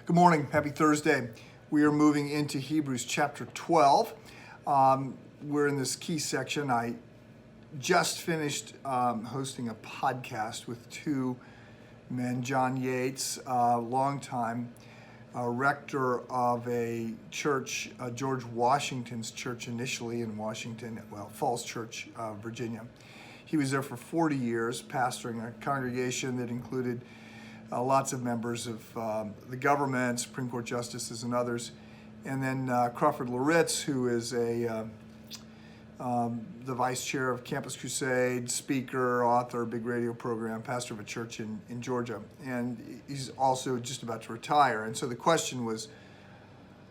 Good morning. Happy Thursday. We are moving into Hebrews chapter 12. We're in this key section. I just finished hosting a podcast with two men, John Yates, a longtime rector of a church, George Washington's church initially in Washington, Falls Church, Virginia. He was there for 40 years, pastoring a congregation that included lots of members of the government, Supreme Court justices, and others. And then Crawford Loritz, who is the vice chair of Campus Crusade, speaker, author, big radio program, pastor of a church in Georgia. And he's also just about to retire. And so the question was,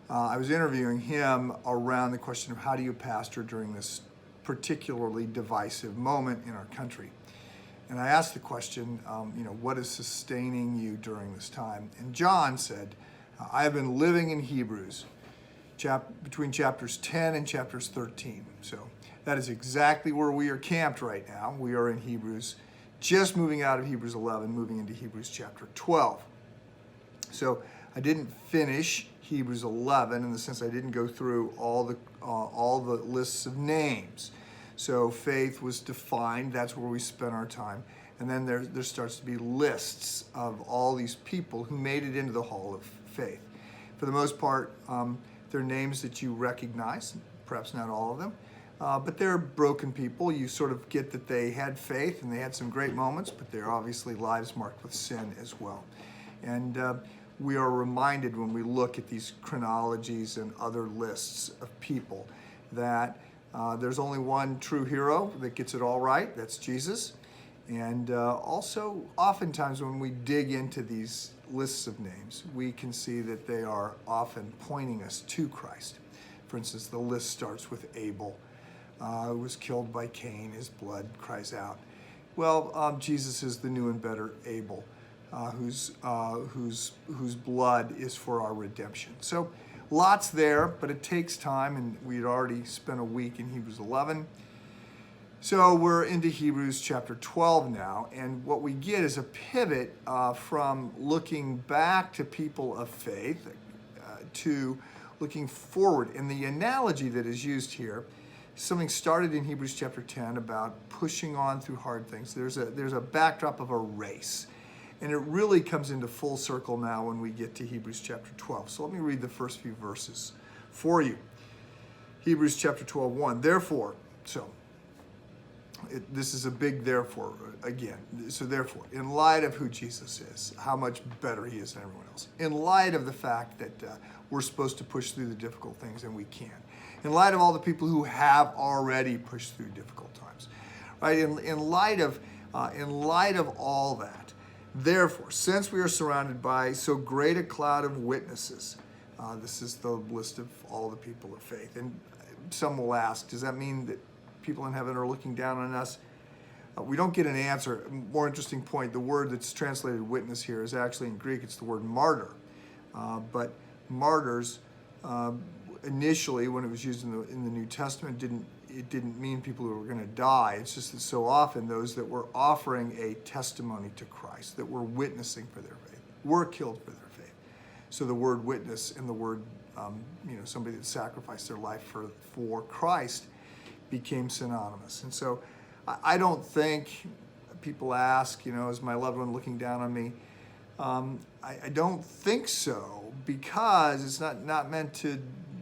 I was interviewing him around the question of how do you pastor during this particularly divisive moment in our country. And I asked the question, what is sustaining you during this time? And John said, I have been living in Hebrews between chapters 10 and chapters 13. So that is exactly where we are camped right now. We are in Hebrews, just moving out of Hebrews 11, moving into Hebrews chapter 12. So I didn't finish Hebrews 11 in the sense I didn't go through all the lists of names. So faith was defined, that's where we spent our time. And then there starts to be lists of all these people who made it into the hall of faith. For the most part, they're names that you recognize, perhaps not all of them, but they're broken people. You sort of get that they had faith and they had some great moments, but they're obviously lives marked with sin as well. And we are reminded when we look at these chronologies and other lists of people that there's only one true hero that gets it all right, that's Jesus. And also, oftentimes when we dig into these lists of names, we can see that they are often pointing us to Christ. For instance, the list starts with Abel, who was killed by Cain, his blood cries out. Well, Jesus is the new and better Abel, whose blood is for our redemption. So lots there, but it takes time, and we'd already spent a week in Hebrews 11. So we're into Hebrews chapter 12 now, and what we get is a pivot from looking back to people of faith to looking forward. And the analogy that is used here, something started in Hebrews chapter 10 about pushing on through hard things. There's a backdrop of a race. And it really comes into full circle now when we get to Hebrews chapter 12. So let me read the first few verses for you. Hebrews chapter 12, 1. Therefore, this is a big therefore again. So therefore, in light of who Jesus is, how much better he is than everyone else, in light of the fact that we're supposed to push through the difficult things and we can, in light of all the people who have already pushed through difficult times, right? In light of all that, therefore, since we are surrounded by so great a cloud of witnesses, this is the list of all the people of faith. And some will ask, does that mean that people in heaven are looking down on us? We don't get an answer. More interesting point, the word that's translated witness here is actually in Greek, it's the word martyr. But martyrs, initially, when it was used in the New Testament, it didn't mean people who were going to die. It's just that so often those that were offering a testimony to Christ, that were witnessing for their faith, were killed for their faith. So the word witness and the word, somebody that sacrificed their life for Christ became synonymous. And so I don't think people ask, is my loved one looking down on me? I don't think so, because it's not meant to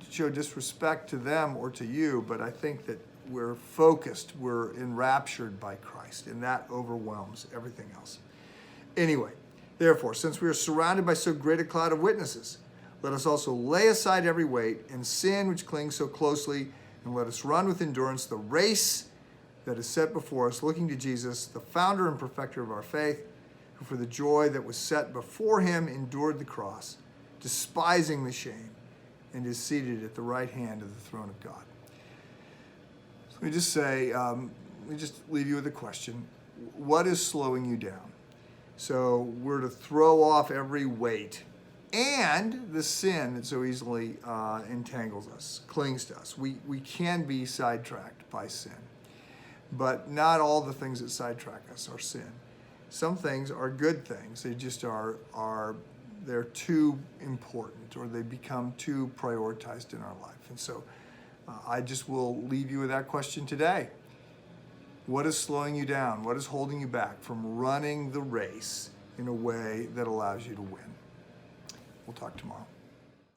show disrespect to them or to you, but I think that we're focused, we're enraptured by Christ, and that overwhelms everything else. Anyway, therefore, since we are surrounded by so great a cloud of witnesses, let us also lay aside every weight and sin which clings so closely, and let us run with endurance the race that is set before us, looking to Jesus, the founder and perfecter of our faith, who for the joy that was set before him endured the cross, despising the shame, and is seated at the right hand of the throne of God. So let me just say, let me just leave you with a question. What is slowing you down? So we're to throw off every weight and the sin that so easily entangles us, clings to us. We can be sidetracked by sin, but not all the things that sidetrack us are sin. Some things are good things. They just are they're too important, or they become too prioritized in our life. And so I just will leave you with that question today. What is slowing you down? What is holding you back from running the race in a way that allows you to win? We'll talk tomorrow.